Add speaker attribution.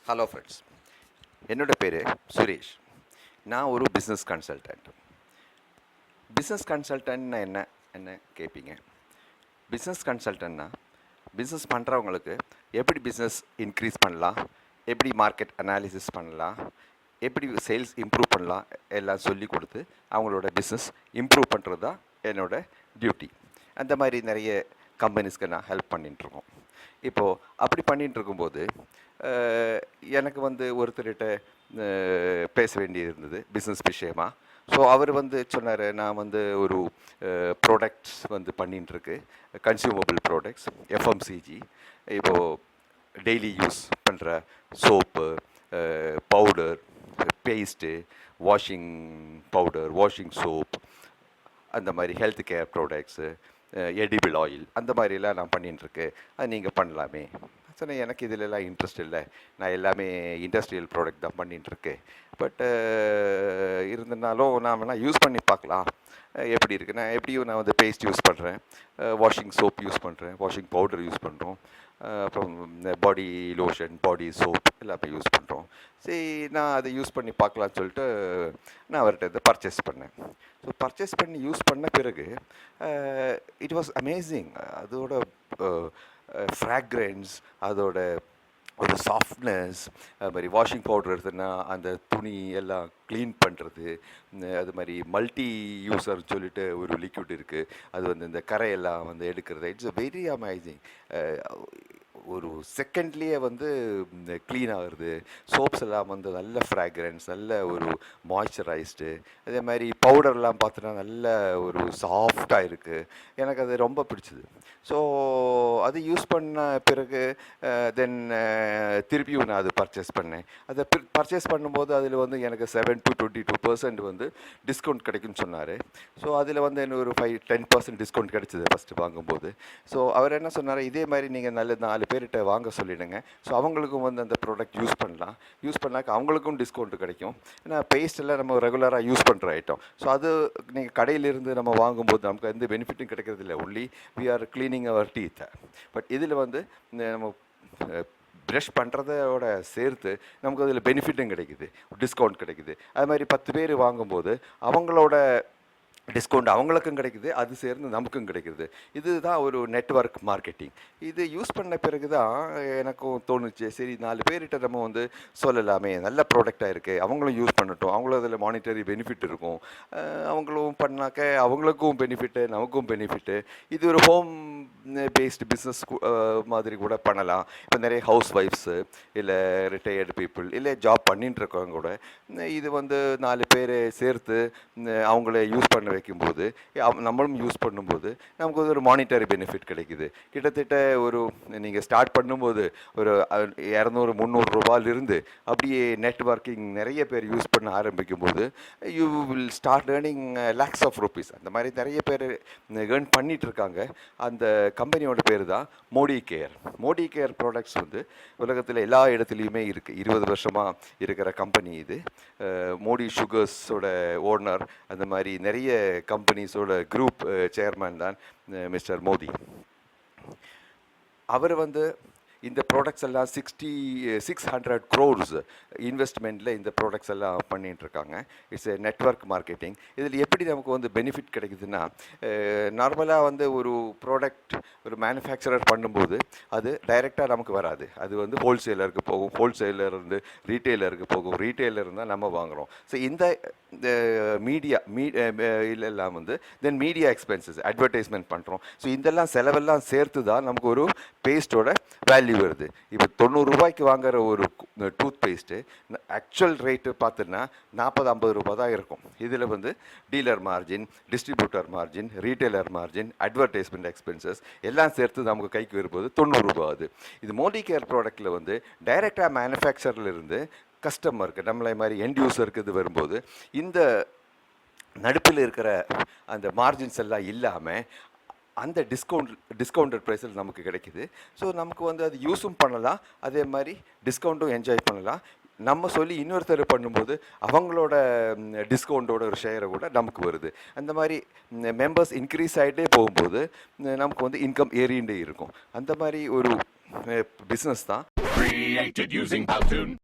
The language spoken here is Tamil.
Speaker 1: ஹலோ ஃப்ரெண்ட்ஸ், என்னோடய பேர் சுரேஷ். நான் ஒரு பிஸ்னஸ் கன்சல்டன்ட். பிஸ்னஸ் கன்சல்டன்ட்னா என்ன என்ன கேட்பீங்க? பிஸ்னஸ் கன்சல்டன்ட்னா பிஸ்னஸ் பண்ணுறவங்களுக்கு எப்படி பிஸ்னஸ் இன்க்ரீஸ் பண்ணலாம், எப்படி மார்க்கெட் அனாலிசிஸ் பண்ணலாம், எப்படி சேல்ஸ் இம்ப்ரூவ் பண்ணலாம் எல்லாம் சொல்லி கொடுத்து அவங்களோட பிஸ்னஸ் இம்ப்ரூவ் பண்ணுறது தான் என்னோடய டியூட்டி. அந்த மாதிரி நிறைய கம்பெனிஸ்க்கு நான் ஹெல்ப் பண்ணிகிட்ருக்கோம். இப்போது அப்படி பண்ணிகிட்டு இருக்கும்போது எனக்கு ஒருத்தர்கிட்ட பேச வேண்டியது இருந்தது பிஸ்னஸ் விஷயமா. ஸோ அவர் சொன்னார், நான் ஒரு ப்ராடக்ட்ஸ் பண்ணிட்டுருக்கு, கன்சியூமபிள் ப்ராடக்ட்ஸ், எஃப்எம்சிஜி. இப்போது டெய்லி யூஸ் பண்ணுற soap, powder, paste, washing powder, washing soap, அந்த மாதிரி health care products, edible oil, அந்த மாதிரிலாம் நான் பண்ணிட்டுருக்கு. அது நீங்கள் பண்ணலாமே. சொன்னேன், எனக்கு இதிலெல்லாம் இன்ட்ரெஸ்ட் இல்லை, நான் எல்லாமே இண்டஸ்ட்ரியல் ப்ராடக்ட் தான் பண்ணிட்டுருக்கேன். பட் இருந்தாலும் நான் வேணால் யூஸ் பண்ணி பார்க்கலாம் எப்படி இருக்குது. நான் எப்படியும் நான் பேஸ்ட் யூஸ் பண்ணுறேன், வாஷிங் சோப் யூஸ் பண்ணுறேன், வாஷிங் பவுடர் யூஸ் பண்ணுறோம், அப்புறம் பாடி லோஷன், பாடி சோப் எல்லாமே யூஸ் பண்ணுறோம். சரி, நான் அதை யூஸ் பண்ணி பார்க்கலான்னு சொல்லிட்டு நான் அவர்கிட்ட இதை பர்ச்சேஸ் பண்ணேன். ஸோ பர்ச்சேஸ் பண்ணி யூஸ் பண்ண பிறகு இட் வாஸ் அமேசிங். அதோட ஃப்ராக்ரன்ஸ், அதோட ஒரு சாஃப்ட்னஸ், அது மாதிரி வாஷிங் பவுடர் எடுத்தோன்னா அந்த துணி எல்லாம் க்ளீன் பண்ணுறது, அது மாதிரி மல்டி யூஸர்னு சொல்லிட்டு ஒரு லிக்விட் இருக்குது, அது இந்த கரையெல்லாம் எடுக்கிறது. It's very amazing. ஒரு செகண்ட்லேயே க்ளீன் ஆகுறது. சோப்ஸ் எல்லாம் நல்ல ஃப்ராக்ரன்ஸ், நல்ல ஒரு மாய்ஸ்சரைஸ்டு. அதே மாதிரி பவுடர்லாம் பார்த்தோன்னா நல்ல ஒரு சாஃப்டாக இருக்குது. எனக்கு அது ரொம்ப பிடிச்சிது. ஸோ அது யூஸ் பண்ண பிறகு தென் திருப்பியும் நான் அது பர்ச்சேஸ் பண்ணேன். அதை பர்ச்சேஸ் பண்ணும்போது அதில் எனக்கு 7 to 22% டிஸ்கவுண்ட் கிடைக்குன்னு சொன்னார். ஸோ அதில் எனக்கு ஒரு 5-10% டிஸ்கவுண்ட் கிடைச்சிது ஃபஸ்ட்டு வாங்கும்போது. ஸோ அவர் என்ன சொன்னார், இதே மாதிரி நீங்கள் நல்ல 4 பேர்கிட்ட வாங்க சொல்லிவிடுங்க. ஸோ அவங்களுக்கும் அந்த ப்ராடக்ட் யூஸ் பண்ணலாம். யூஸ் பண்ணாக்க அவங்களுக்கும் டிஸ்கவுண்ட் கிடைக்கும். ஏன்னா பேஸ்ட்டெல்லாம் நம்ம ரெகுலராக யூஸ் பண்ணுற ஐட்டம். ஸோ அது நீங்கள் கடையிலிருந்து நம்ம வாங்கும்போது நமக்கு எந்த பெனிஃபிட்டும் கிடைக்கிறது இல்லை. Only we are cleaning our teeth. But இதில் நம்ம ப்ரஷ் பண்ணுறதோட சேர்த்து நமக்கு அதில் பெனிஃபிட்டும் கிடைக்குது, டிஸ்கவுண்ட் கிடைக்குது. அது மாதிரி 10 பேர் வாங்கும்போது அவங்களோட டிஸ்கவுண்ட் அவங்களுக்கும் கிடைக்குது, அது சேர்ந்து நமக்கும் கிடைக்குது. இதுதான் ஒரு நெட்வொர்க் மார்க்கெட்டிங். இது யூஸ் பண்ண பிறகு தான் எனக்கும் தோணுச்சு, சரி 4 பேர்கிட்ட நம்ம சொல்லலாமே, நல்ல ப்ராடக்டாக இருக்குது, அவங்களும் யூஸ் பண்ணட்டும், அவங்களும் அதில் மானிட்டரி பெனிஃபிட் இருக்கும், அவங்களும் பண்ணாக்க அவங்களுக்கும் பெனிஃபிட்டு, நமக்கும் பெனிஃபிட்டு. இது ஒரு ஹோம் பேஸ்டு பிஸ்னஸ் மாதிரி கூட பண்ணலாம். இப்போ நிறைய ஹவுஸ் ஒய்ஃப்ஸு, இல்லை ரிட்டையர்டு பீப்புள், இல்லை ஜாப் பண்ணிட்டு இருக்கவங்க கூட இது 4 பேர் சேர்த்து அவங்கள யூஸ் பண்ண வைக்கும்போது, நம்மளும் யூஸ் பண்ணும்போது நமக்கு ஒரு மானிட்டரி பெனிஃபிட் கிடைக்குது. கிட்டத்தட்ட ஒரு நீங்கள் ஸ்டார்ட் பண்ணும்போது ஒரு 200-300 ரூபாயிலிருந்து அப்படியே நெட்வொர்க்கிங் நிறைய பேர் யூஸ் பண்ண ஆரம்பிக்கும் போது you will start earning lakhs of rupees. அந்த மாதிரி நிறைய பேர் ஏர்ன் பண்ணிகிட்டு இருக்காங்க. அந்த கம்பெனியோட பேர் தான் Modi care. Modi care products உலகத்தில் எல்லா இடத்துலையுமே இருக்குது. 20 வருஷமாக இருக்கிற கம்பெனி இது. மோடி சுகர்ஸோட ஓனர், அந்த மாதிரி நிறைய கம்பெனிஸோட குரூப் சேர்மன் தான் மிஸ்டர் மோடி. அவர் இந்த ப்ராடக்ட்ஸ் எல்லாம் 600 crores இன்வெஸ்ட்மெண்ட்டில் இந்த ப்ராடக்ட்ஸ் எல்லாம் பண்ணிகிட்ருக்காங்க. It's a network marketing. இதில் எப்படி நமக்கு பெனிஃபிட் கிடைக்குதுன்னா, நார்மலாக ஒரு ப்ராடக்ட் ஒரு மேனுஃபேக்சரர் பண்ணும்போது அது டைரெக்டாக நமக்கு வராது. அது ஹோல்சேலருக்கு போகும், ஹோல்சேலர் ரீட்டெயிலருக்கு போகும், ரீட்டெயிலர் தான் நம்ம வாங்குகிறோம். ஸோ இந்த மீடியா இதெல்லாம் தென் மீடியா எக்ஸ்பென்சஸ், அட்வர்டைஸ்மெண்ட் பண்ணுறோம். ஸோ இதெல்லாம் செலவெல்லாம் சேர்த்து தான் நமக்கு ஒரு பேஸ்ட்டோட வேல்யூ வருது. இப்போ 90 ரூபாய்க்கு வாங்குகிற ஒரு டூத் பேஸ்ட்டு ஆக்சுவல் ரேட்டு பார்த்தோன்னா 40-50 ரூபா தான் இருக்கும். இதில் dealer margin, distributor margin, retailer margin, advertisement expenses எல்லாம் சேர்த்து நமக்கு கைக்கு வரும்போது 90 ரூபா ஆகுது. இது மோடி கேர் ப்ராடக்ட்டில் டைரெக்டாக மேனுஃபேக்சரிலிருந்து கஸ்டமருக்கு, நம்மளை மாதிரி எண்ட் யூஸருக்கு இது வரும்போது இந்த நடுப்பில் இருக்கிற அந்த மார்ஜின்ஸ் எல்லாம் இல்லாமல் அந்த டிஸ்கவுண்டட் ப்ரைஸில் நமக்கு கிடைக்கிது. ஸோ நமக்கு அது யூஸும் பண்ணலாம், அதே மாதிரி டிஸ்கவுண்ட்டும் என்ஜாய் பண்ணலாம். நம்ம சொல்லி இன்னொருத்தர் பண்ணும்போது அவங்களோட டிஸ்கவுண்ட்டோட ஒரு ஷேரை கூட நமக்கு வருது. அந்த மாதிரி மெம்பர்ஸ் இன்க்ரீஸ் ஆகிட்டே போகும்போது நமக்கு இன்கம் ஏறிண்டே இருக்கும். அந்த மாதிரி ஒரு பிஸ்னஸ் தான்
Speaker 2: Created using Powtoon.